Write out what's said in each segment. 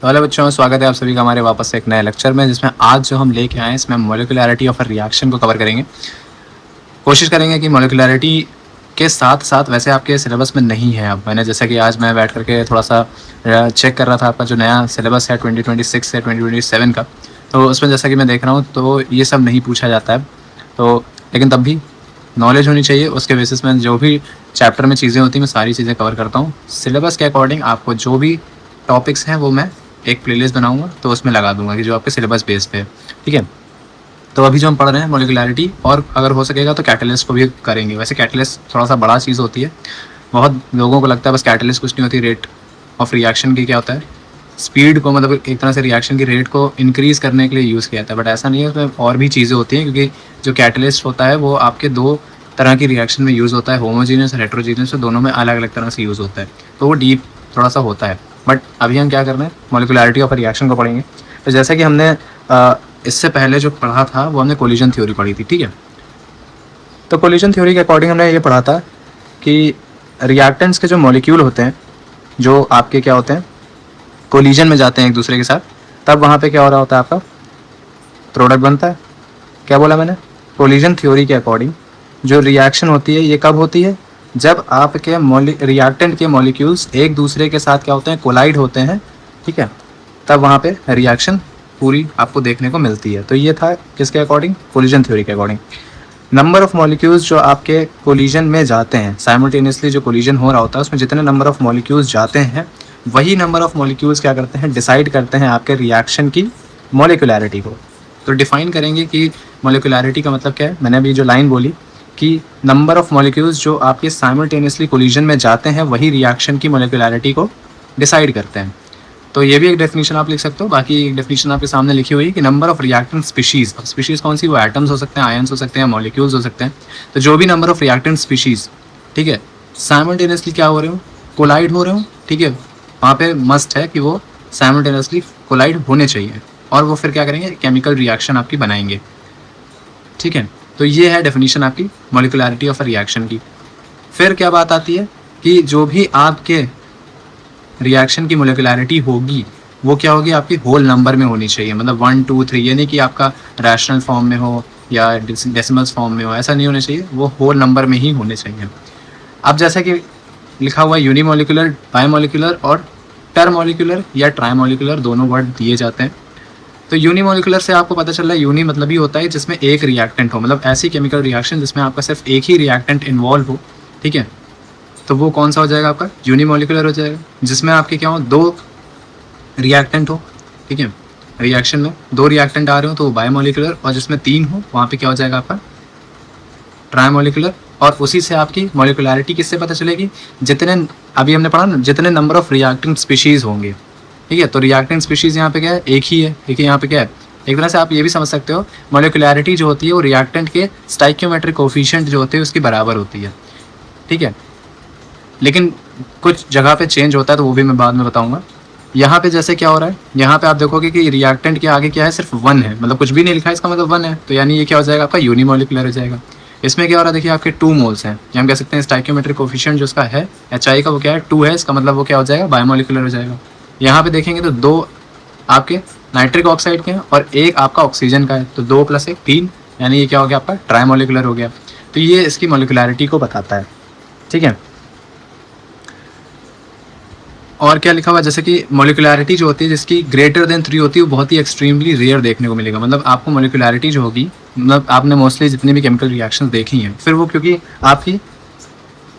तो हेलो बच्चों, स्वागत है आप सभी का हमारे वापस से एक नए लेक्चर में, जिसमें आज जो हम लेके आए हैं इसमें मोलिकुलैरिटी ऑफ अ रिएक्शन को कवर करेंगे। कोशिश करेंगे कि मोलिकुलैरिटी के साथ साथ, वैसे आपके सिलेबस में नहीं है, अब मैंने जैसा कि आज मैं बैठ करके थोड़ा सा चेक कर रहा था आपका जो नया सिलेबस है 2026 से 2027 का, तो उसमें जैसा कि मैं देख रहा हूँ तो ये सब नहीं पूछा जाता है। तो लेकिन तब भी नॉलेज होनी चाहिए, उसके बेसिस में जो भी चैप्टर में चीज़ें होती हैं मैं सारी चीज़ें कवर करता हूँ। सिलेबस के अकॉर्डिंग आपको जो भी टॉपिक्स हैं वो मैं एक प्लेलिस्ट बनाऊंगा तो उसमें लगा दूंगा कि जो आपके सिलेबस बेस पे है। ठीक है, तो अभी जो हम पढ़ रहे हैं मोलिकुलैरिटी, और अगर हो सकेगा तो कैटलिस्ट को भी करेंगे। वैसे कैटलिस्ट थोड़ा सा बड़ा चीज़ होती है, बहुत लोगों को लगता है बस कैटलिस्ट कुछ नहीं होती, रेट ऑफ रिएक्शन की क्या होता है, स्पीड को, मतलब एक तरह से रिएक्शन की रेट को इंक्रीज़ करने के लिए यूज़ किया जाता है। बट ऐसा नहीं है, उसमें और भी चीज़ें होती हैं, क्योंकि जो कैटलिस्ट होता है वो आपके दो तरह की रिएक्शन में यूज़ होता है, होमोजीनियस और हेट्रोजीनियस, तो दोनों में अलग अलग तरह से यूज़ होता है, तो वो डीप थोड़ा सा होता है। बट अभी हम क्या कर रहे हैं, मोलिकुलैरिटी ऑफ रिएक्शन को पढ़ेंगे। तो जैसा कि हमने इससे पहले जो पढ़ा था वो हमने कोलिजन थ्योरी पढ़ी थी। ठीक है, तो कोलिजन थ्योरी के अकॉर्डिंग हमने ये पढ़ा था कि रिएक्टेंट्स के जो मॉलिक्यूल होते हैं, जो आपके क्या होते हैं, कोलिजन में जाते हैं एक दूसरे के साथ, तब वहाँ पे क्या हो रहा होता है, आपका प्रोडक्ट बनता है। क्या बोला मैंने? कोलिजन थ्योरी के अकॉर्डिंग जो रिएक्शन होती है ये कब होती है, जब आपके रिएक्टेंट के मॉलिक्यूल्स एक दूसरे के साथ क्या होते हैं, कोलाइड होते हैं। ठीक है, तब वहाँ पे रिएक्शन पूरी आपको देखने को मिलती है। तो ये था किसके अकॉर्डिंग, कोलिजन थ्योरी के अकॉर्डिंग। नंबर ऑफ मॉलिक्यूल्स जो आपके कोलिजन में जाते हैं, साइमल्टेनियसली जो कोलिजन हो रहा होता है उसमें जितने नंबर ऑफ मॉलिक्यूल्स जाते हैं, वही नंबर ऑफ मॉलिक्यूल्स क्या करते हैं, डिसाइड करते हैं आपके रिएक्शन की मोलिकुलैरिटी को। तो डिफाइन करेंगे कि मोलिकुलैरिटी का मतलब क्या है। मैंने अभी जो लाइन बोली कि नंबर ऑफ मॉलिक्यूल्स जो आपके साइमल्टेनियसली कोलिजन में जाते हैं वही रिएक्शन की मोलिकुलैरिटी को डिसाइड करते हैं। तो ये भी एक डेफिनेशन आप लिख सकते हो। बाकी एक डेफिनेशन आपके सामने लिखी हुई है कि नंबर ऑफ रिएक्टेंट स्पीशीज़। अब स्पीशीज़ कौन सी, वो एटम्स हो सकते हैं, आयंस हो सकते हैं, मॉलिक्यूल्स हो सकते हैं। तो जो भी नंबर ऑफ रिएक्टेंट स्पीशीज़, ठीक है, साइमल्टेनियसली क्या हो रहे हो, कोलाइड हो रहे हो। ठीक है, वहाँ पे मस्ट है कि वो साइमल्टेनियसली कोलाइड होने चाहिए, और वो फिर क्या करेंगे, केमिकल रिएक्शन आपकी बनाएंगे। ठीक है, तो ये है डेफिनेशन आपकी मोलिकुलैरिटी ऑफ अ रिएक्शन की। फिर क्या बात आती है कि जो भी आपके रिएक्शन की मोलिकुलैरिटी होगी वो क्या होगी, आपकी होल नंबर में होनी चाहिए। मतलब 1 2 3, ये नहीं कि आपका रैशनल फॉर्म में हो या डेसिमल्स फॉर्म में हो, ऐसा नहीं होना चाहिए, वो होल नंबर में ही होने चाहिए। अब जैसा कि लिखा हुआ है यूनिमोलिकुलर, बायोमोलिकुलर और टरमोलिकुलर या ट्राइमोलिकुलर, दोनों वर्ड दिए जाते हैं। तो यूनिमोलिकुलर से आपको पता चल रहा है, यूनि मतलब ही होता है जिसमें एक रिएक्टेंट हो, मतलब ऐसी केमिकल रिएक्शन जिसमें आपका सिर्फ एक ही रिएक्टेंट इन्वॉल्व हो। ठीक है, तो वो कौन सा हो जाएगा, आपका यूनिमोलिकुलर हो जाएगा। जिसमें आपके क्या हो, दो रिएक्टेंट हो। ठीक है, रिएक्शन में दो रिएक्टेंट आ रहे हो तो वो बायोमोलिकुलर, और जिसमें तीन हो वहाँ पे क्या हो जाएगा, आपका ट्राइमोलिकुलर। और उसी से आपकी मोलिकुलैरिटी किससे पता चलेगी, जितने अभी हमने पढ़ा ना, जितने नंबर ऑफ रिएक्टेंट स्पीशीज़ होंगे। ठीक है, तो रिएक्टेंट स्पीशीज़ यहाँ पे क्या है, एक ही है। ठीक है, यहाँ पे क्या है, एक तरह से आप ये भी समझ सकते हो, मोलिकुलैरिटी जो होती है वो रिएक्टेंट के स्टाइक्योमेट्रिक कोफिशिएंट जो होते हैं उसकी बराबर होती है। ठीक है, लेकिन कुछ जगह पे चेंज होता है तो वो भी मैं बाद में बताऊंगा। यहाँ पे जैसे क्या हो रहा है, यहाँ पे आप देखोगे कि रिएक्टेंट के आगे क्या है, सिर्फ 1 है, मतलब कुछ भी नहीं लिखा है, इसका मतलब 1 है, तो यानी ये क्या हो जाएगा, आपका यूनिमोलिकुलर हो जाएगा। इसमें क्या हो रहा है, देखिए आपके 2 मोल्स हैं, या हम कह सकते हैं स्टाइक्योमेट्रिक कोफिशिएंट जो उसका है HI का, वो क्या है, 2 है, इसका मतलब वो क्या हो जाएगा, बायोमोलिकुलर हो जाएगा। यहाँ पे देखेंगे तो 2 आपके नाइट्रिक ऑक्साइड के हैं और एक आपका ऑक्सीजन का है, तो 2 + 1 3, यानी ये क्या हो गया, आपका ट्राइमोलिकुलर हो गया। तो ये इसकी मोलिकुलैरिटी को बताता है। ठीक है, और क्या लिखा हुआ है, जैसे कि मोलिकुलैरिटी जो होती है जिसकी ग्रेटर देन 3 होती है वो बहुत ही एक्सट्रीमली रेयर देखने को मिलेगा। मतलब आपको मोलिकुलैरिटी जो होगी, मतलब आपने मोस्टली जितनी भी केमिकल रिएक्शंस देखी हैं, फिर वो क्योंकि आपकी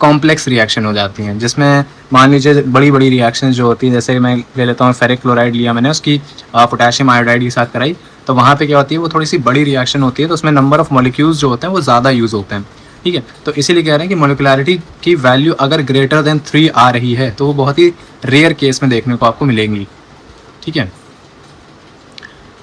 कॉम्प्लेक्स रिएक्शन हो जाती हैं, जिसमें मान लीजिए बड़ी बड़ी रिएक्शन जो होती है, जैसे मैं ले लेता हूँ फेरिक क्लोराइड लिया मैंने, उसकी पोटेशियम आयोडाइड के साथ कराई, तो वहाँ पे क्या होती है, वो थोड़ी सी बड़ी रिएक्शन होती है, तो उसमें नंबर ऑफ मॉलिक्यूल्स जो होते हैं वो ज़्यादा यूज़ होते हैं। ठीक है, तो इसीलिए कह रहे हैं कि मोलिकुलैरिटी की वैल्यू अगर ग्रेटर देन 3 आ रही है तो वो बहुत ही रेयर केस में देखने को आपको मिलेंगी। ठीक है,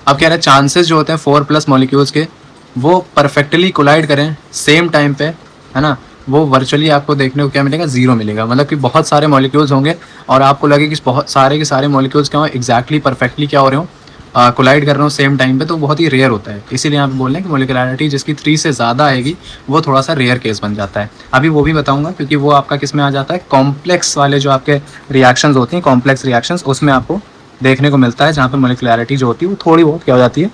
अब कह रहे हैं चांसेस जो होते हैं 4+ मॉलिक्यूल्स के, वो परफेक्टली कोलाइड करें सेम टाइम पे, है ना, वो वर्चुअली आपको देखने को क्या मिलेगा, 0 मिलेगा। मतलब कि बहुत सारे मॉलिक्यूल्स होंगे और आपको लगे कि बहुत सारे के सारे मॉलिक्यूल्स क्या हो, एग्जैक्टली परफेक्टली क्या हो रहे हो, कोलाइड कर रहे हो सेम टाइम पे, तो बहुत ही रेयर होता है। इसीलिए आप बोल रहे हैं कि मोलिकुलैरिटी जिसकी 3 से ज़्यादा आएगी वो थोड़ा सा रेयर केस बन जाता है। अभी वो भी बताऊंगा, क्योंकि वो आपका किस में आ जाता है, कॉम्प्लेक्स वाले जो आपके रिएक्शंस होती हैं, कॉम्प्लेक्स रिएक्शंस, उसमें आपको देखने को मिलता है जहाँ पे मोलिकुलरिटी जो होती है वो थोड़ी बहुत क्या हो जाती है,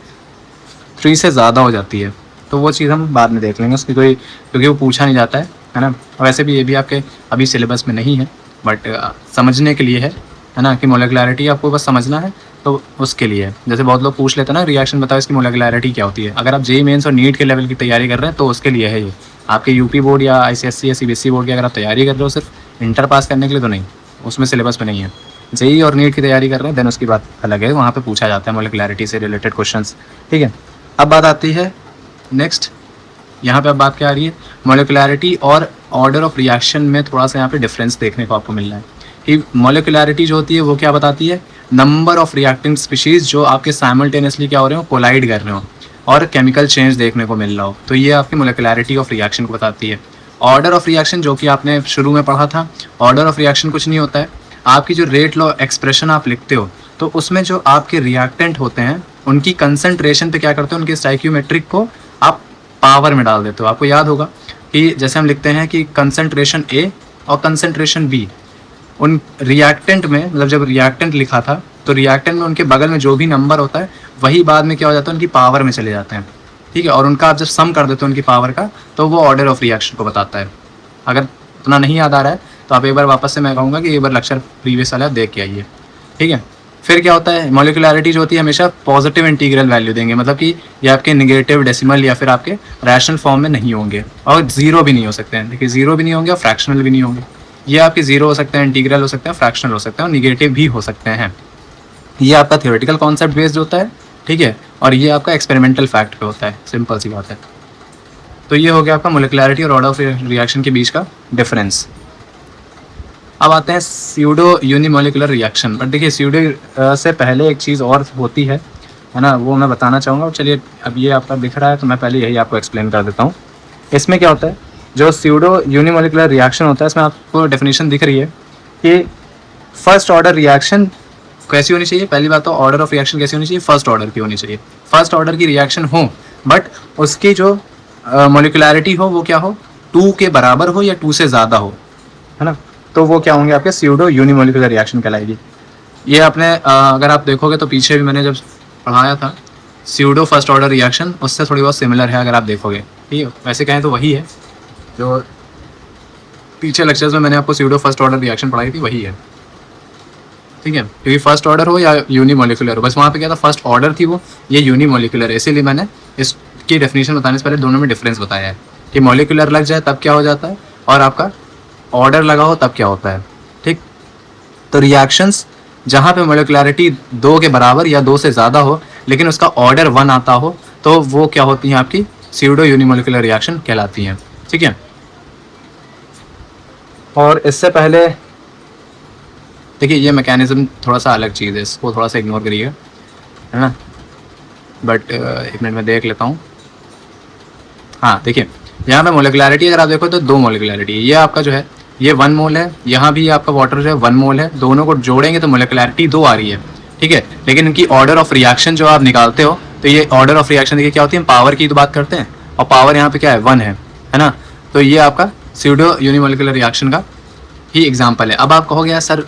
3 से ज़्यादा हो जाती है। तो वो चीज़ हम बाद में देख लेंगे उसकी कोई, क्योंकि वो पूछा नहीं जाता है ना। वैसे भी ये भी आपके अभी सिलेबस में नहीं है, बट समझने के लिए है ना, कि मोलिकुलरिटी आपको बस समझना है तो उसके लिए है। जैसे बहुत लोग पूछ लेते हैं ना, रिएक्शन बताओ इसकी मोलिकुलरिटी क्या होती है। अगर आप जेईई मेंस और नीट के लेवल की तैयारी कर रहे हैं तो उसके लिए है ये। आपके यूपी बोर्ड या आईसीएसई या सीबीएसई बोर्ड की अगर आप तैयारी कर रहे हो सिर्फ इंटर पास करने के लिए तो नहीं, उसमें सिलेबस में नहीं है। जेईई और नीट की तैयारी कर रहे हैं देन उसकी बात अलग है, वहाँ पे पूछा जाता है मोलिकुलरिटी से रिलेटेड क्वेश्चंस। ठीक है, अब बात आती है नेक्स्ट, यहाँ पे अब बात क्या आ रही है, मोलिकुलरिटी और ऑर्डर ऑफ रिएक्शन में थोड़ा सा यहाँ पे डिफरेंस देखने को आपको मिल रहा है कि मोलिकुलरिटी जो होती है वो क्या बताती है, नंबर ऑफ रिएक्टिंग स्पीशीज जो आपके साइमल्टेनियसली क्या हो रहे हो, कोलाइड कर रहे हो और केमिकल चेंज देखने को मिल रहा हो, तो ये आपकी मोलिकुलरिटी ऑफ रिएक्शन को बताती है। ऑर्डर ऑफ रिएक्शन जो कि आपने शुरू में पढ़ा था, ऑर्डर ऑफ रिएक्शन कुछ नहीं होता है, आपकी जो रेट लॉ एक्सप्रेशन आप लिखते हो तो उसमें जो आपके रिएक्टेंट होते हैं उनकी कंसंट्रेशन पे क्या करते हो, उनके स्टाइक्यूमेट्रिक को आप पावर में डाल देते हो। आपको याद होगा कि जैसे हम लिखते हैं कि कंसंट्रेशन ए और कंसंट्रेशन बी, उन रिएक्टेंट में, मतलब जब रिएक्टेंट लिखा था तो रिएक्टेंट में उनके बगल में जो भी नंबर होता है वही बाद में क्या हो जाता है, उनकी पावर में चले जाते हैं। ठीक है, और उनका आप जब सम कर देते हो उनकी पावर का तो वो ऑर्डर ऑफ रिएक्शन को बताता है। अगर उतना नहीं याद आ रहा है तो आप एक बार वापस से, मैं कहूँगा कि एक बार लेक्चर प्रीवियस वाला देख के आइए। ठीक है, फिर क्या होता है, मोलिकुलरिटी जो होती है हमेशा पॉजिटिव इंटीग्रल वैल्यू देंगे, मतलब कि ये आपके नेगेटिव डेसिमल या फिर आपके रैशनल फॉर्म में नहीं होंगे और जीरो भी नहीं हो सकते हैं। देखिए जीरो भी नहीं होंगे और फ्रैक्शनल भी नहीं होंगे। ये आपके जीरो हो सकते हैं, इंटीग्रल हो सकते हैं, फ्रैक्शनल हो सकते हैं और निगेटिव भी हो सकते हैं। ये आपका थियोरेटिकल कॉन्सेप्ट बेस्ड होता है। ठीक है, और ये आपका एक्सपेरिमेंटल फैक्ट पे होता है, सिंपल सी बात है। तो ये हो गया आपका मोलिकुलरिटी और ऑर्डर ऑफ रिएक्शन के बीच का डिफरेंस। अब आते हैं स्यूडो यूनिमोलिकुलर रिएक्शन। बट देखिए स्यूडो से पहले एक चीज़ और होती है ना, वो मैं बताना चाहूँगा। चलिए अब ये आपका दिख रहा है तो मैं पहले यही आपको एक्सप्लेन कर देता हूँ। इसमें क्या होता है, जो स्यूडो यूनिमोलिकुलर रिएक्शन होता है इसमें आपको डेफिनेशन दिख रही है कि फर्स्ट ऑर्डर रिएक्शन कैसी होनी चाहिए। पहली बात तो ऑर्डर ऑफ रिएक्शन कैसी होनी चाहिए, फर्स्ट ऑर्डर की होनी चाहिए। फर्स्ट ऑर्डर की रिएक्शन हो बट उसकी जो मोलिकुलरिटी हो वो क्या हो, 2 के बराबर हो या 2 से ज़्यादा हो, है ना, तो वो क्या होंगे आपके स्यूडो यूनिमोलिकुलर रिएक्शन कहलाएगी। ये आपने अगर आप देखोगे तो पीछे भी मैंने जब पढ़ाया था स्यूडो फर्स्ट ऑर्डर रिएक्शन, उससे थोड़ी बहुत सिमिलर है अगर आप देखोगे। ठीक है, वैसे कहें तो वही है जो पीछे लेक्चर्स में मैंने आपको स्यूडो फर्स्ट ऑर्डर रिएक्शन पढ़ाई थी, वही है। ठीक है, क्योंकि फर्स्ट ऑर्डर हो या यूनिमोलिकुलर हो, बस वहाँ पे क्या था फर्स्ट ऑर्डर थी वो, ये यूनिमोलिकुलर है। इसीलिए मैंने इसकी डेफिनेशन बताने से पहले दोनों में डिफरेंस बताया है कि मॉलिकुलर लग जाए तब क्या हो जाता है और आपका ऑर्डर लगा हो तब क्या होता है। ठीक, तो रिएक्शंस जहाँ पे मोलिकुलरिटी 2 के बराबर या 2 से ज़्यादा हो लेकिन उसका ऑर्डर 1 आता हो तो वो क्या होती हैं, आपकी स्यूडो यूनिमोलिकुलर रिएक्शन कहलाती हैं। ठीक है, और इससे पहले देखिए ये मैकेनिज्म थोड़ा सा अलग चीज़ है, इसको थोड़ा सा इग्नोर करिएगा, है ना। बट एक मिनट में देख लेता हूँ। हाँ देखिए यहाँ पे मोलिकुलरिटी अगर आप देखो तो 2 मोलिकुलरिटी, ये आपका जो है ये 1 मोल है, यहाँ भी आपका वाटर जो है 1 मोल है, दोनों को जोड़ेंगे तो मोलिकुलरिटी 2 आ रही है। ठीक है, लेकिन इनकी ऑर्डर ऑफ रिएक्शन जो आप निकालते हो तो ये ऑर्डर ऑफ रिएक्शन देखिए क्या होती है, पावर की तो बात करते हैं और पावर यहाँ पे क्या है 1 है ना। तो ये आपका स्यूडो यूनिमोलिकुलर रिएक्शन का ही एग्जाम्पल है। अब आप कहोगे यार सर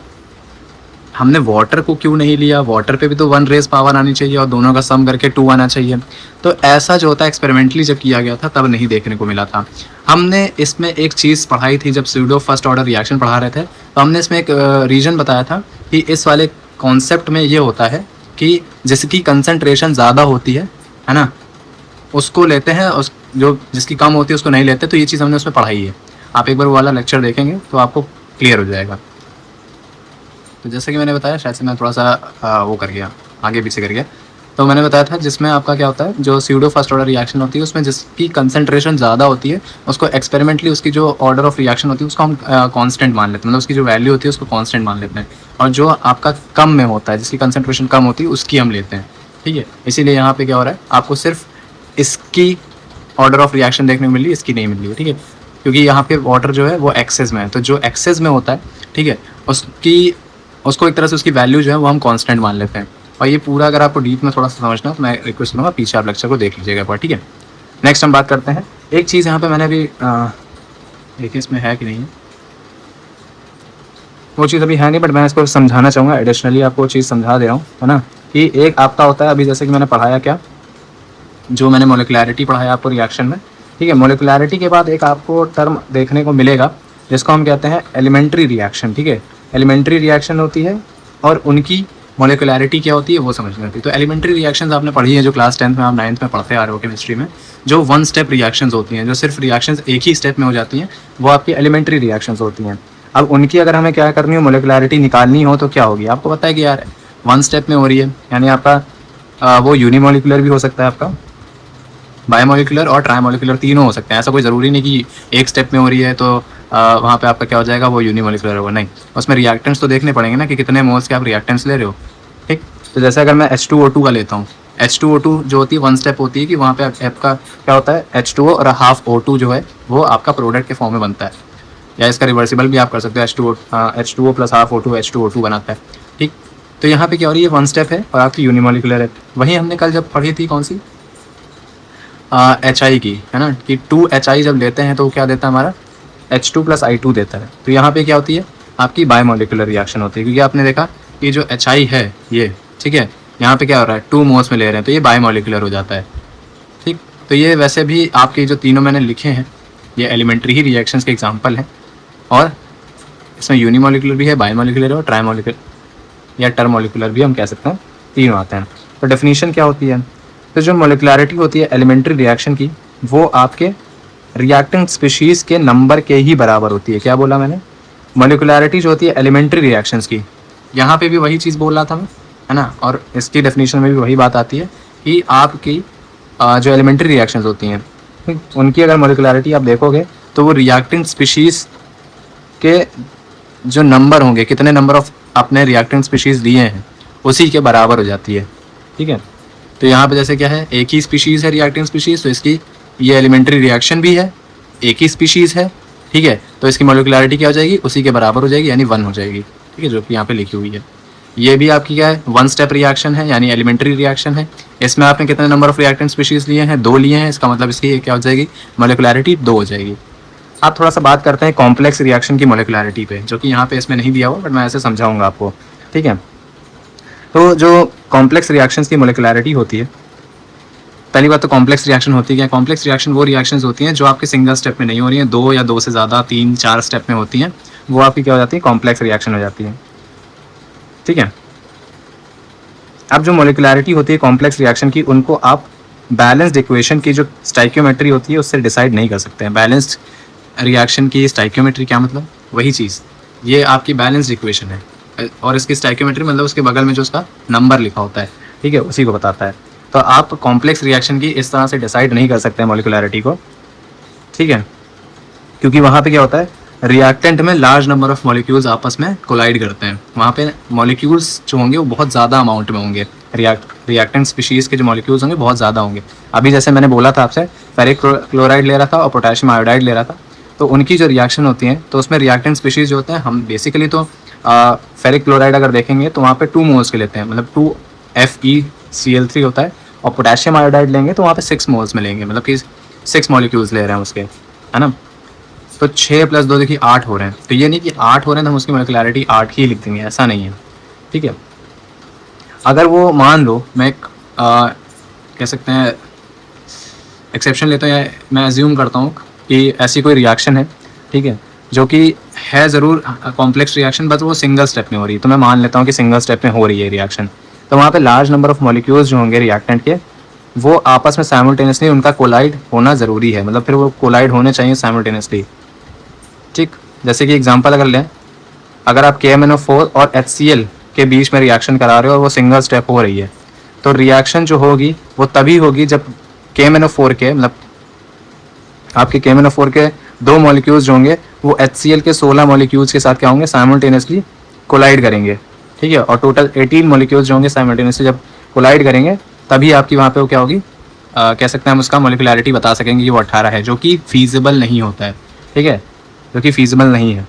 हमने वाटर को क्यों नहीं लिया, वाटर पे भी तो 1 रेज पावर आनी चाहिए और दोनों का सम करके 2 आना चाहिए। तो ऐसा जो होता है एक्सपेरिमेंटली जब किया गया था तब नहीं देखने को मिला था। हमने इसमें एक चीज़ पढ़ाई थी जब स्यूडो फर्स्ट ऑर्डर रिएक्शन पढ़ा रहे थे, तो हमने इसमें एक रीजन बताया था कि इस वाले कॉन्सेप्ट में ये होता है कि जिसकी कंसनट्रेशन ज़्यादा होती है ना, उसको लेते हैं, उस जो जिसकी कम होती है उसको नहीं लेते। तो ये चीज़ हमने उसमें पढ़ाई है, आप एक बार वो वाला लेक्चर देखेंगे तो आपको क्लियर हो जाएगा। तो जैसे कि मैंने बताया, शायद से मैं थोड़ा सा वो कर गया, आगे पीछे कर गया। तो मैंने बताया था जिसमें आपका क्या होता है, जो स्यूडो फर्स्ट ऑर्डर रिएक्शन होती है उसमें जिसकी कंसंट्रेशन ज़्यादा होती है उसको एक्सपेरिमेंटली उसकी जो ऑर्डर ऑफ रिएक्शन होती है उसको हम कांस्टेंट मान लेते हैं, मतलब उसकी जो वैल्यू होती है उसको कांस्टेंट मान लेते हैं। और जो आपका कम में होता है, जिसकी कंसंट्रेशन कम होती है, उसकी हम लेते हैं। ठीक है, इसीलिए यहाँ पे क्या हो रहा है, आपको सिर्फ इसकी ऑर्डर ऑफ रिएक्शन देखने को मिल रही है, इसकी नहीं मिल रही है। ठीक है, क्योंकि यहाँ पे वाटर जो है वो एक्सेस में है, तो जो एक्सेस में होता है, ठीक है, उसको एक तरह से उसकी वैल्यू जो है वो हम कांस्टेंट मान लेते हैं। और ये पूरा अगर आपको डीप में थोड़ा सा समझना तो मैं रिक्वेस्ट करूँगा पीछे आप लेक्चर को देख लीजिएगा एक बार। ठीक है, नेक्स्ट हम बात करते हैं। एक चीज़ यहाँ पे मैंने अभी देखिए इसमें है कि नहीं है, वो चीज़ अभी है नहीं, बट मैं इसको समझाना चाहूँगा, एडिशनली आपको वो चीज़ समझा दे रहा हूँ, है ना। कि एक आपका होता है अभी जैसे कि मैंने पढ़ाया क्या, जो मैंने मोलिकुलैरिटी पढ़ाया आपको रिएक्शन में, ठीक है। मोलिकुलैरिटी के बाद एक आपको टर्म देखने को मिलेगा जिसको हम कहते हैं एलिमेंट्री रिएक्शन, ठीक है। एलिमेंट्री रिएक्शन होती है और उनकी मोलिकुलैरिटी क्या होती है वो समझनी होती है। तो एलिमेंट्री रिएक्शंस आपने पढ़ी है जो क्लास 10th में आप 9th में पढ़ते आ रहे हो केमिस्ट्री में, जो वन स्टेप रिएक्शंस होती हैं, जो सिर्फ रिएक्शंस एक ही स्टेप में हो जाती हैं, वो आपकी एलिमेंट्री रिएक्शंस होती हैं। अब उनकी अगर हमें क्या करनी हो, मोलिकुलैरिटी निकालनी हो तो क्या होगी, आपको पता है कि यार वन स्टेप में हो रही है, यानी आपका वो यूनिमोलिकुलर भी हो सकता है, आपका बायोमोलिकुलर और ट्राइमोलिकुलर तीनों हो सकते हैं। ऐसा कोई ज़रूरी नहीं कि एक स्टेप में हो रही है तो वहाँ पे आपका क्या हो जाएगा, वो यूनिमोलिकुलर होगा, नहीं। उसमें रिएक्टेंट्स तो देखने पड़ेंगे ना कि कितने मोल्स के आप रिएक्टेंट्स ले रहे हो, ठीक। तो जैसे अगर मैं H2O2 का लेता हूँ, H2O2 जो होती है वन स्टेप होती है कि वहाँ पे आपका क्या होता है, H2O और हाफ O2 जो है वो आपका प्रोडक्ट के फॉर्म में बनता है, या इसका रिवर्सिबल भी आप कर सकते हो, H2O plus half O2 H2O2 बनाता है, ठीक। तो यहाँ पे क्या हो रही है, वन स्टेप है और आपकी यूनिमोलिकुलर है। वहीं हमने कल जब पढ़ी थी कौन सी, HI की, है ना, कि 2HI जब लेते हैं तो वो क्या देता है हमारा, H2 प्लस I2 देता है। तो यहाँ पे क्या होती है, आपकी बायोमोलिकुलर रिएक्शन होती है, क्योंकि आपने देखा कि जो HI है ये, ठीक है, यहाँ पे क्या हो रहा है, 2 मोल्स में ले रहे हैं तो ये बायोमोलिकुलर हो जाता है, ठीक। तो ये वैसे भी आपके जो तीनों मैंने लिखे हैं ये एलिमेंट्री ही रिएक्शंस के एग्जाम्पल हैं, और इसमें यूनिमोलिकुलर भी है, बायोमोलिकुलर और ट्राइमोलिकुलर या टर्मोलिकुलर भी हम कह सकते हैं, तीनों आते हैं। तो डेफिनेशन क्या होती है, तो जो मोलिकुलैरिटी होती है एलिमेंट्री रिएक्शन की, वो आपके रिएक्टेंट स्पीशीज़ के नंबर के ही बराबर होती है। क्या बोला मैंने, मोलिकुलैरिटी जो होती है एलिमेंट्री रिएक्शंस की, यहाँ पे भी वही चीज़ बोल रहा था मैं, है ना, और इसकी डेफिनेशन में भी वही बात आती है कि आपकी जो एलिमेंट्री रिएक्शंस होती हैं, उनकी अगर मोलिकुलैरिटी आप देखोगे तो वो रिएक्टेंट स्पीशीज़ के जो नंबर होंगे, कितने नंबर ऑफ आपने रिएक्टेंट स्पीशीज़ लिए हैं, उसी के बराबर हो जाती है, ठीक है। तो यहाँ पे जैसे क्या है, एक ही स्पीशीज़ है रिएक्टेंट स्पीशीज़, तो इसकी ये एलिमेंट्री रिएक्शन भी है, एक ही स्पीशीज़ है, ठीक है, तो इसकी मोलिकुलैरिटी क्या हो जाएगी, उसी के बराबर हो जाएगी, यानी 1 हो जाएगी, ठीक है, जो कि यहाँ पे लिखी हुई है। ये भी आपकी क्या है, वन स्टेप रिएक्शन है, यानी एलिमेंट्री रिएक्शन है। इसमें आपने कितने नंबर ऑफ रिएक्टेंट स्पीशीज़ लिए हैं, 2 लिए हैं, इसका मतलब इसकी क्या हो जाएगी, मोलिकुलैरिटी 2 हो जाएगी। आप थोड़ा सा बात करते हैं कॉम्प्लेक्स रिएक्शन की मोलिकुलैरिटी पे, जो कि यहाँ पे इसमें नहीं दिया हुआ, बट मैं ऐसे समझाऊंगा आपको, ठीक है। तो जो कॉम्प्लेक्स रिएक्शंस की मोलिकुलैरिटी होती है, पहली बात तो कॉम्प्लेक्स रिएक्शन होती है, कॉम्प्लेक्स रिएक्शन वो रिएक्शंस होती हैं जो आपके सिंगल स्टेप में नहीं हो रही हैं, 2 या 2 से ज़्यादा 3, 4 स्टेप में होती हैं, वो आपकी क्या हो जाती है, कॉम्प्लेक्स रिएक्शन हो जाती है, ठीक है। अब जो मोलिकुलैरिटी होती है कॉम्प्लेक्स रिएक्शन की, उनको आप बैलेंस्ड इक्वेशन की जो स्टाइक्योमेट्री होती है उससे डिसाइड नहीं कर सकते हैं। बैलेंस्ड रिएक्शन की स्टाइक्योमेट्री क्या मतलब, वही चीज़, ये आपकी बैलेंस्ड इक्वेशन है, और इसकी स्टाइक्योमेट्री मतलब उसके बगल में जो उसका नंबर लिखा होता है, ठीक है, उसी को बताता है। तो आप कॉम्प्लेक्स रिएक्शन की इस तरह से डिसाइड नहीं कर सकते हैं मोलिकुलैरिटी को, ठीक है, क्योंकि वहाँ पे क्या होता है, रिएक्टेंट में लार्ज नंबर ऑफ मॉलिक्यूल्स आपस में कोलाइड करते हैं, वहाँ पे मॉलिक्यूल्स जो होंगे वो बहुत ज़्यादा अमाउंट में होंगे, रिएक्टेंट स्पीशीज़ के जो मॉलिक्यूल्स होंगे बहुत ज़्यादा होंगे। अभी जैसे मैंने बोला था आपसे, फेरिक क्लोराइड ले रहा था और पोटेशियम आयोडाइड ले रहा था, तो उनकी जो रिएक्शन होती हैं तो उसमें रिएक्टेंट स्पीशीज़ जो होते हैं, हम बेसिकली तो फेरिक क्लोराइड अगर देखेंगे तो वहाँ पे 2 मोल्स के लेते हैं, मतलब 2FeCl3 होता है, और पोटेशियम आयोडाइड लेंगे तो वहाँ पे 6 मोल्स में लेंगे, मतलब कि 6 मॉलिक्यूल्स ले रहे हैं उसके, है ना। तो 6 + 2 देखिए 8 हो रहे हैं, तो ये नहीं कि 8 हो रहे हैं तो हम उसकी मोलिकुलैरिटी 8 ही लिख देंगे, ऐसा नहीं है, ठीक है। अगर वो मान लो, मैं एक कह सकते हैं एक्सेप्शन लेता हूँ, या मैं एज्यूम करता हूँ कि ऐसी कोई रिएक्शन है, ठीक है, जो कि है ज़रूर कॉम्प्लेक्स रिएक्शन, बस वो सिंगल स्टेप में हो रही है, तो मैं मान लेता हूँ कि सिंगल स्टेप में हो रही है रिएक्शन, तो वहाँ पे लार्ज नंबर ऑफ मॉलिक्यूल्स जो होंगे रिएक्टेंट के, वो आपस में साइमल्टेनियसली उनका कोलाइड होना ज़रूरी है, मतलब फिर वो कोलाइड होने चाहिए साइमल्टेनियसली, ठीक। जैसे कि एग्जांपल अगर लें, अगर आप KMnO4 और HCl के बीच में रिएक्शन करा रहे हो और वो सिंगल स्टेप हो रही है, तो रिएक्शन जो होगी वो तभी होगी जब KMnO4 के, मतलब आपके KMnO4 के 2 मॉलिक्यूल्स जो होंगे वो HCl के 16 मॉलिक्यूल्स के साथ क्या होंगे, साइमल्टेनियसली कोलाइड करेंगे, ठीक है, और टोटल 18 मॉलिक्यूल्स जो होंगे साइमल्टेनियसली जब कोलाइड करेंगे, तभी आपकी वहाँ पे वो क्या होगी, कह सकते हैं हम उसका मोलिकुलैरिटी बता सकेंगे कि वो 18 है, जो कि फीजिबल नहीं होता है, ठीक है, जो कि फीजिबल नहीं है।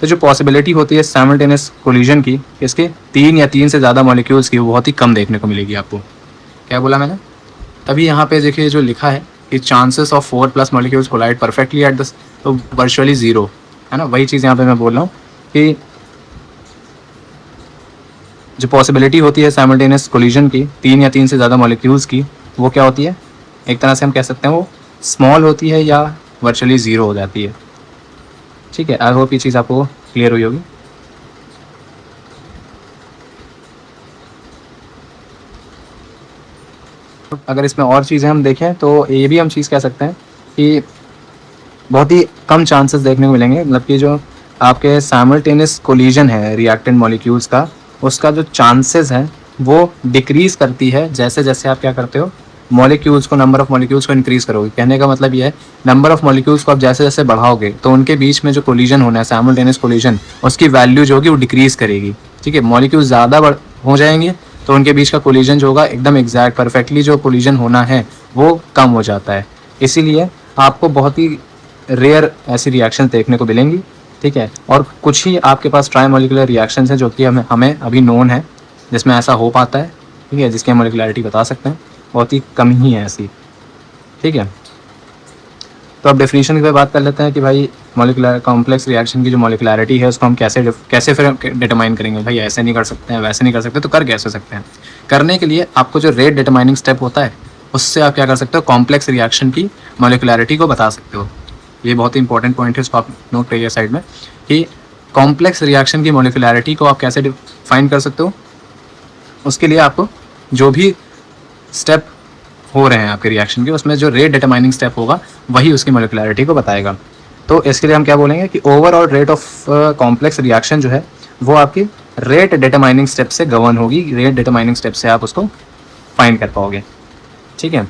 तो जो पॉसिबिलिटी होती है साइमल्टेनियस कोलिजन की, इसके 3 या 3 से ज़्यादा मॉलिक्यूल्स की, वो बहुत ही कम देखने को मिलेगी आपको। क्या बोला मैंने, तभी यहाँ पे देखिए जो लिखा है कि chances of 4+ molecules collide perfectly at the, तो वर्चुअली 0, है ना, वही चीज़ यहाँ पे मैं बोल रहा हूँ कि जो पॉसिबिलिटी होती है साइमल्टेनियस कोलिजन की 3 या 3 से ज़्यादा मॉलिक्यूल्स की, वो क्या होती है, एक तरह से हम कह सकते हैं वो स्मॉल होती है या वर्चुअली ज़ीरो हो जाती है। ठीक है, आई होप ये चीज़ आपको क्लियर हुई होगी। अगर इसमें और चीज़ें हम देखें तो ये भी हम चीज़ कह सकते हैं कि बहुत ही कम चांसेस देखने को मिलेंगे, मतलब कि जो आपके साइमल्टेनियस कोलिजन है रिएक्टेंट मॉलिक्यूल्स का, उसका जो चांसेस है वो डिक्रीज़ करती है जैसे जैसे आप क्या करते हो, मॉलिक्यूल्स को, नंबर ऑफ़ मॉलिक्यूल्स को इंक्रीज़ करोगे। कहने का मतलब ये है, नंबर ऑफ़ मॉलिक्यूल्स को आप जैसे जैसे बढ़ाओगे तो उनके बीच में जो कोलिजन होना है, साइमल्टेनियस कोलिजन, उसकी वैल्यू जो होगी वो डिक्रीज़ करेगी। ठीक है, मॉलिक्यूल्स ज़्यादा हो जाएंगे तो उनके बीच का कोलिजन जो होगा एकदम एग्जैक्ट परफेक्टली जो कोलिजन होना है वो कम हो जाता है। इसीलिए आपको बहुत ही रेयर ऐसी रिएक्शन देखने को मिलेंगी। ठीक है, और कुछ ही आपके पास ट्राई मॉलिकुलर रिएक्शंस हैं जो कि हमें अभी नोन है जिसमें ऐसा हो पाता है। ठीक है, जिसकी हम मॉलिकुलरिटी बता सकते हैं, बहुत ही कम ही है ऐसी। ठीक है, तो अब डेफिनेशन की बात कर लेते हैं कि भाई मॉलिकुलर कॉम्प्लेक्स रिएक्शन की जो मॉलिकुलरिटी है उसको हम कैसे फिर डिटरमाइन करेंगे। भाई ऐसे नहीं कर सकते हैं, वैसे नहीं कर सकते, तो कर कैसे सकते हैं। करने के लिए आपको जो रेट डिटरमाइनिंग स्टेप होता है उससे आप क्या कर सकते हो, कॉम्प्लेक्स रिएक्शन की मॉलिकुलरिटी को बता सकते हो। ये बहुत ही इंपॉर्टेंट पॉइंट है, उसको आप नोट करिए साइड में कि कॉम्प्लेक्स रिएक्शन की मॉलिकुलरिटी को आप कैसे डिफाइन कर सकते हो। उसके लिए आपको जो भी स्टेप हो रहे हैं आपके रिएक्शन के, उसमें जो रेट डिटरमाइनिंग स्टेप होगा वही उसकी मॉलिकुलरिटी को बताएगा। तो इसके लिए हम क्या बोलेंगे कि overall rate of complex reaction जो है वो आपकी रेट डिटरमाइनिंग स्टेप से गवर्न होगी। रेट डिटरमाइनिंग स्टेप से आप उसको फाइंड कर पाओगे। ठीक है,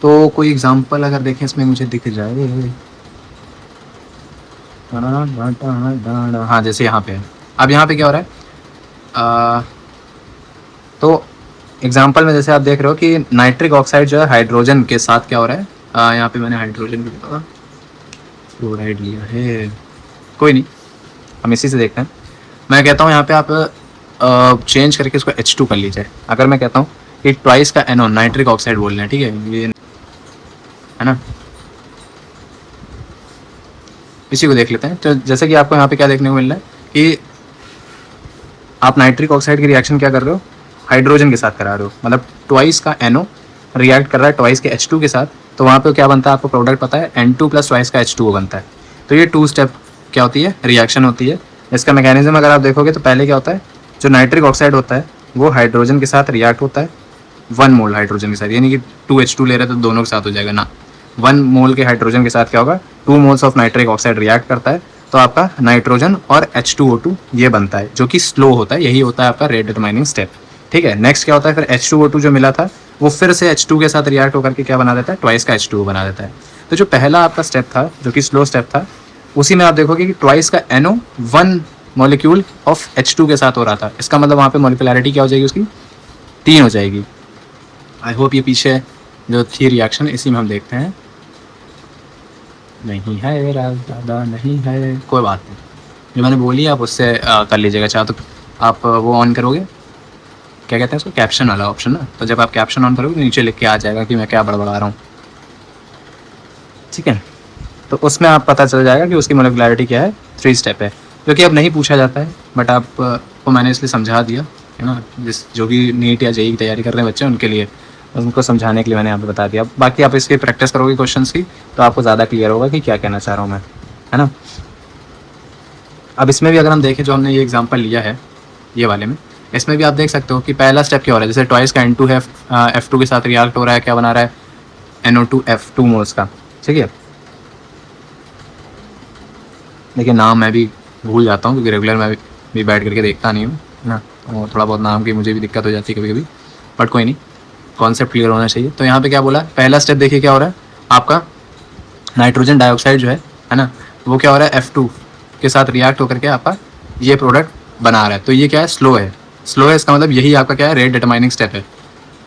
तो कोई एग्जांपल अगर देखें इसमें मुझे दिख जाए, हाँ जैसे यहाँ पे है। अब यहाँ पे क्या हो रहा है, तो एग्जांपल में जैसे आप देख रहे हो कि नाइट्रिक ऑक्साइड जो है हाइड्रोजन के साथ क्या हो रहा है, यहाँ पे मैंने हाइड्रोजन भी फ्लोराइड लिया है, कोई नहीं, हम इसी से देखते हैं। मैं कहता हूँ यहाँ पे आप चेंज करके इसको H2 कर लीजिए। अगर मैं कहता हूँ कि ट्वाइस का एनोन नाइट्रिक ऑक्साइड बोल रहे हैं, ठीक है, ये है ना, इसी को देख लेते हैं। तो जैसे कि आपको यहाँ पे क्या देखने को मिल रहा है कि आप नाइट्रिक ऑक्साइड की रिएक्शन क्या कर रहे हो, हाइड्रोजन के साथ करा रहे हो, मतलब ट्वाइस का NO रिएक्ट कर रहा है ट्वाइस के H2 के साथ, तो वहाँ पे क्या बनता है आपको प्रोडक्ट पता है, N2 प्लस ट्वाइस का H2O बनता है। तो ये 2 स्टेप क्या होती है, रिएक्शन होती है। इसका मैकेनिज्म अगर आप देखोगे तो पहले क्या होता है, जो नाइट्रिक ऑक्साइड होता है वो हाइड्रोजन के साथ रिएक्ट होता है 1 मोल हाइड्रोजन के साथ, यानी कि 2H2 ले रहे हैं तो दोनों के साथ हो जाएगा ना, 1 मोल के हाइड्रोजन के साथ क्या होगा, 2 moles of nitric oxide react करता है, तो आपका नाइट्रोजन और H2O2 ये बनता है, जो कि स्लो होता है। यही होता है आपका रेट डिटरमाइनिंग स्टेप। ठीक है, नेक्स्ट क्या होता है, फिर H2O2 जो मिला था वो फिर से H2 के साथ रिएक्ट होकर के क्या बना देता है, ट्वाइस का H2O बना देता है। तो जो पहला आपका स्टेप था जो कि स्लो स्टेप था, उसी में आप देखोगे कि ट्वाइस का NO 1 मॉलिक्यूल ऑफ H2 के साथ हो रहा था। इसका मतलब वहाँ पे मॉलिकुलरिटी क्या हो जाएगी उसकी, 3 हो जाएगी। आई होप ये पीछे जो थी रिएक्शन इसी में हम देखते हैं। नहीं है दादा, नहीं है, कोई बात नहीं, जो मैंने बोली आप उससे कर लीजिएगा। चाहे तो आप वो ऑन करोगे, क्या कहते हैं उसको, कैप्शन वाला ऑप्शन ना, तो जब आप कैप्शन ऑन करोगे तो नीचे लिख के आ जाएगा कि मैं क्या बड़बड़ा रहा हूँ। ठीक है, तो उसमें आप पता चल जाएगा कि उसकी मॉलिकुलरिटी क्या है, 3 स्टेप है, जो कि अब नहीं पूछा जाता है, बट आपको मैंने इसलिए समझा दिया है ना, जो भी नीट या JEE की तैयारी कर रहे हैं बच्चे उनके लिए, उनको समझाने के लिए मैंने यहाँ पे बता दिया। बाकी आप इसकी प्रैक्टिस करोगे क्वेश्चंस की तो आपको ज़्यादा क्लियर होगा कि क्या कहना चाह रहा हूँ मैं, है ना। अब इसमें भी अगर हम देखें, जो हमने ये एग्जांपल लिया है ये वाले में, इसमें भी आप देख सकते हो कि पहला स्टेप क्या हो रहा है, जैसे ट्वाइस का N2 है F2 के साथ रिएक्ट हो रहा है, क्या बना रहा है, NO2F 2 मोल्स का। ठीक है, देखिए नाम मैं भी भूल जाता हूँ क्योंकि रेगुलर मैं भी बैठ करके देखता नहीं हूँ ना, और थोड़ा बहुत नाम की मुझे भी दिक्कत हो जाती है कभी कभी, बट कोई नहीं, कॉन्सेप्ट क्लियर होना चाहिए। तो यहाँ पे क्या बोला, पहला स्टेप देखिए क्या हो रहा है, आपका नाइट्रोजन डाइऑक्साइड जो है ना, वो क्या हो रहा है, F2 के साथ रिएक्ट होकर के आपका ये प्रोडक्ट बना रहा है। तो ये क्या है, स्लो है। स्लो है इसका मतलब यही आपका क्या है, रेट डिटरमाइनिंग स्टेप है।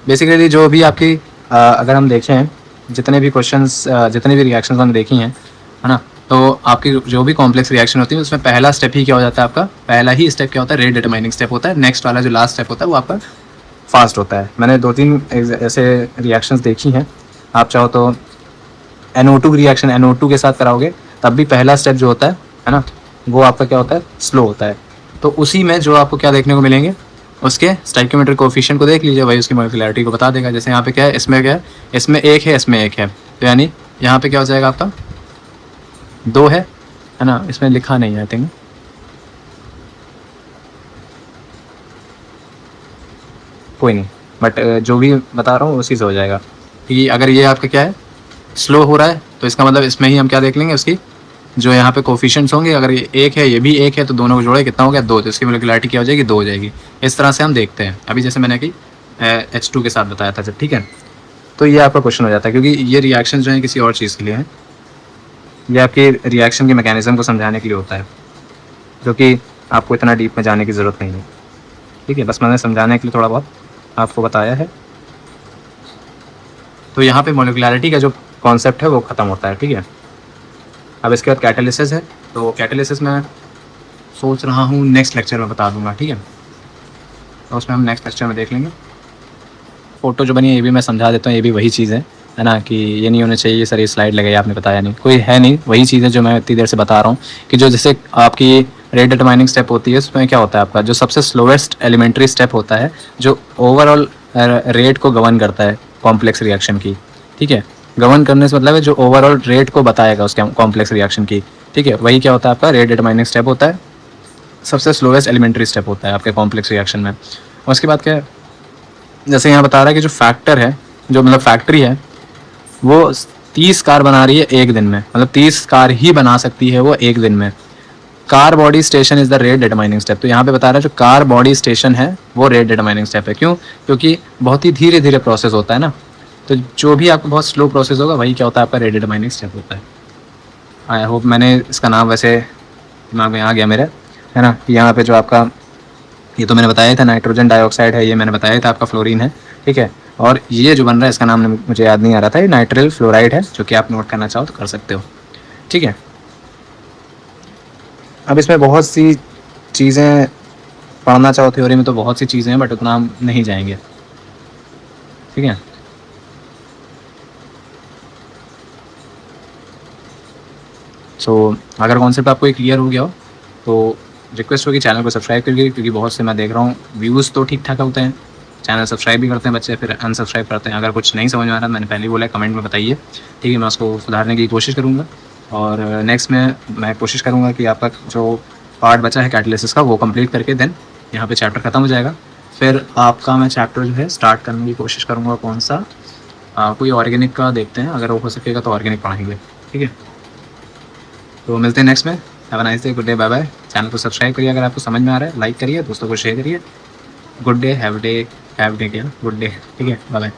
बेसिकली जो भी आपकी अगर हम देखें जितने भी क्वेश्चंस, जितने भी रिएक्शंस हमने देखी हैं, है ना, तो आपकी जो भी कॉम्प्लेक्स रिएक्शन होती है उसमें पहला स्टेप ही क्या हो जाता है, आपका पहला ही स्टेप क्या होता है, रेट डिटरमाइनिंग स्टेप होता है। नेक्स्ट वाला जो लास्ट स्टेप होता है वो आपका फास्ट होता है। मैंने 2-3 ऐसे रिएक्शंस देखी हैं, आप चाहो तो NO2 रिएक्शन NO2 के साथ कराओगे तब भी पहला स्टेप जो होता है ना, वो आपका क्या होता है, स्लो होता है। तो उसी में जो आपको क्या देखने को मिलेंगे, उसके स्टाइकियोमेट्रिक कोफिशिएंट को देख लीजिए, वही उसकी मोलिकुलरिटी को बता देगा। जैसे यहाँ पे क्या है, इसमें क्या है, इसमें एक है, इसमें एक है, तो यानी यहाँ पे क्या हो जाएगा आपका 2 है ना, इसमें लिखा नहीं है आई थिंक, कोई नहीं, बट जो भी बता रहा हूँ उसी से हो जाएगा। कि अगर ये आपका क्या है, स्लो हो रहा है, तो इसका मतलब इसमें ही हम क्या देख लेंगे, उसकी जो यहाँ पे कोफिशिएंट्स होंगे, अगर ये एक है ये भी एक है, तो दोनों को जोड़े कितना हो गया, 2, तो इसकी मोलिकुलरिटी क्या हो जाएगी, 2 हो जाएगी। इस तरह से हम देखते हैं। अभी जैसे मैंने कि H2 के साथ बताया था जब, ठीक है। तो ये आपका क्वेश्चन हो जाता है, क्योंकि ये रिएक्शन जो है किसी और चीज़ के लिए है, ये आपके रिएक्शन के मैकेनिज्म को समझाने के लिए होता है, जो कि आपको इतना डीप में जाने की ज़रूरत नहीं है, ठीक है। बस मैंने समझाने के लिए थोड़ा बहुत आपको बताया है। तो यहाँ पे मोलिकुलरिटी का जो कॉन्सेप्ट है वो ख़त्म होता है, ठीक है। अब इसके बाद कैटालिसिस है, तो कैटालिसिस में सोच रहा हूँ नेक्स्ट लेक्चर में बता दूंगा, ठीक है। तो उसमें हम नेक्स्ट लेक्चर में देख लेंगे। फ़ोटो जो बनी है ये भी मैं समझा देता हूँ, ये भी वही चीज़ है ना, कि ये नहीं होना चाहिए सर, ये स्लाइड लगाई आपने बताया नहीं, कोई है नहीं, वही चीज़ है जो मैं इतनी देर से बता रहा हूँ। कि जो जैसे आपकी रेट डिटरमाइनिंग स्टेप होती है, उसमें क्या होता है आपका जो सबसे स्लोएस्ट एलिमेंट्री स्टेप होता है, जो ओवरऑल रेट को गवर्न करता है कॉम्प्लेक्स रिएक्शन की, ठीक है। गवर्न करने से मतलब है जो ओवरऑल रेट को बताएगा उसके कॉम्प्लेक्स रिएक्शन की, ठीक है, वही क्या होता है आपका रेट डिटरमाइनिंग स्टेप होता है, सबसे स्लोएस्ट एलिमेंट्री स्टेप होता है आपके कॉम्प्लेक्स रिएक्शन में। और उसके बाद क्या है, जैसे यहाँ बता रहा है कि जो फैक्टर है, जो मतलब फैक्ट्री है, वो 30 कार बना रही है एक दिन में, मतलब 30 कार ही बना सकती है वो एक दिन में। Car body station is the rate determining step. तो यहाँ पे बता रहा है जो कार बॉडी स्टेशन है वो रेट डिटरमाइनिंग स्टेप है। क्यों? क्योंकि बहुत ही धीरे धीरे प्रोसेस होता है ना, तो जो भी आपको बहुत स्लो प्रोसेस होगा वही क्या होता है आपका रेट डिटरमाइनिंग स्टेप होता है। आई होप मैंने इसका नाम वैसे दिमाग में आ गया मेरे, है ना। यहाँ पे जो आपका ये तो मैंने बताया था नाइट्रोजन डाइऑक्साइड है, ये मैंने बताया था आपका फ्लोरीन है, ठीक है। और ये जो बन रहा है इसका नाम मुझे याद नहीं आ रहा था, ये नाइट्रिल फ्लोराइड है, जो कि आप नोट करना चाहो तो कर सकते हो, ठीक है। अब इसमें बहुत सी चीज़ें पढ़ना चाहो थ्योरी में तो बहुत सी चीज़ें हैं, बट उतना हम नहीं जाएंगे, ठीक है। सो अगर कॉन्सेप्ट आपको ये क्लियर हो गया हो तो रिक्वेस्ट होगी चैनल को सब्सक्राइब करिए, क्योंकि बहुत से मैं देख रहा हूँ व्यूज़ तो ठीक ठाक होते हैं, चैनल सब्सक्राइब भी करते हैं बच्चे, फिर अनसब्सक्राइब करते हैं। अगर कुछ नहीं समझ में आ रहा, मैंने पहले ही बोला है, कमेंट में बताइए, ठीक है, मैं उसको सुधारने की कोशिश करूँगा। और नेक्स्ट में मैं कोशिश करूँगा कि आपका जो पार्ट बचा है कैटालिसिस का वो कंप्लीट करके देन यहाँ पे चैप्टर ख़त्म हो जाएगा। फिर आपका मैं चैप्टर जो है स्टार्ट करने की कोशिश करूँगा, कौन सा कोई ऑर्गेनिक का देखते हैं, अगर वो हो सकेगा तो ऑर्गेनिक पढ़ाएंगे, ठीक है। तो मिलते हैं नेक्स्ट में। Have a nice day, good day, bye bye. Channel को सब्सक्राइब करिए अगर आपको समझ में आ रहा है, लाइक करिए, दोस्तों को शेयर करिए। गुड डे, हैव डे क्या, गुड डे, ठीक है, बाय बाय।